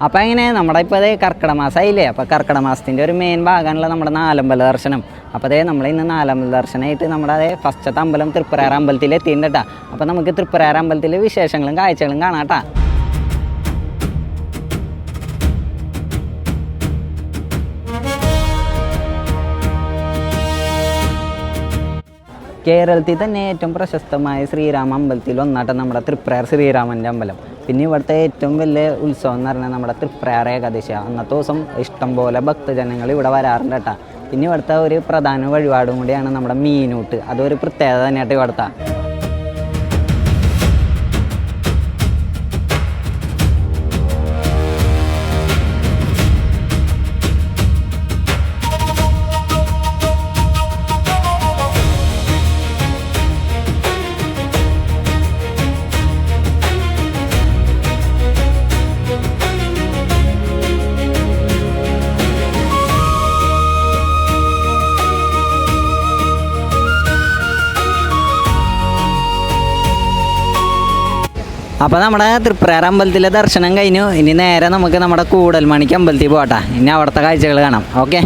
അപ്പോൾ എങ്ങനെ നമ്മുടെ ഇപ്പോൾ അതേ കർക്കിടക മാസമായില്ലേ. അപ്പോൾ കർക്കിടക മാസത്തിൻ്റെ ഒരു മെയിൻ ഭാഗമാണല്ലോ നമ്മുടെ നാലമ്പല ദർശനം. അപ്പോൾ അതേ നമ്മൾ ഇന്ന് നാലമ്പല ദർശനമായിട്ട് നമ്മുടെ അതേ ഫസ്റ്റത്തെ അമ്പലം തൃപ്പരാർ അമ്പലത്തിൽ എത്തിയിട്ടുണ്ട് കേട്ടോ. അപ്പോൾ നമുക്ക് തൃപ്പരാർ അമ്പലത്തിലെ വിശേഷങ്ങളും കാഴ്ചകളും കാണാം കേട്ടോ. കേരളത്തിൽ തന്നെ ഏറ്റവും പ്രശസ്തമായ ശ്രീരാമ അമ്പലത്തിൽ ഒന്നാട്ടം നമ്മുടെ തൃപ്പരാർ ശ്രീരാമൻ്റെ അമ്പലം. പിന്നെ ഇവിടുത്തെ ഏറ്റവും വലിയ ഉത്സവം എന്ന് പറഞ്ഞാൽ നമ്മുടെ തൃപ്പരാർ ഏകാദശി. അന്നത്തെ ദിവസം ഇഷ്ടംപോലെ ഭക്തജനങ്ങൾ ഇവിടെ വരാറുണ്ട് കേട്ടോ. പിന്നെ ഇവിടുത്തെ ഒരു പ്രധാന വഴിപാടും കൂടിയാണ് നമ്മുടെ മീനൂട്ട്. അതൊരു പ്രത്യേകത തന്നെയായിട്ട് ഇവിടുത്തെ. അപ്പോൾ നമ്മുടെ തൃപ്പരാർ അമ്പലത്തിലെ ദർശനം കഴിഞ്ഞു. ഇനി നേരെ നമുക്ക് നമ്മുടെ കൂടൽമണിക്ക് അമ്പലത്തിൽ പോകട്ടെ. ഇനി അവിടുത്തെ കാഴ്ചകൾ കാണാം. ഓക്കെ.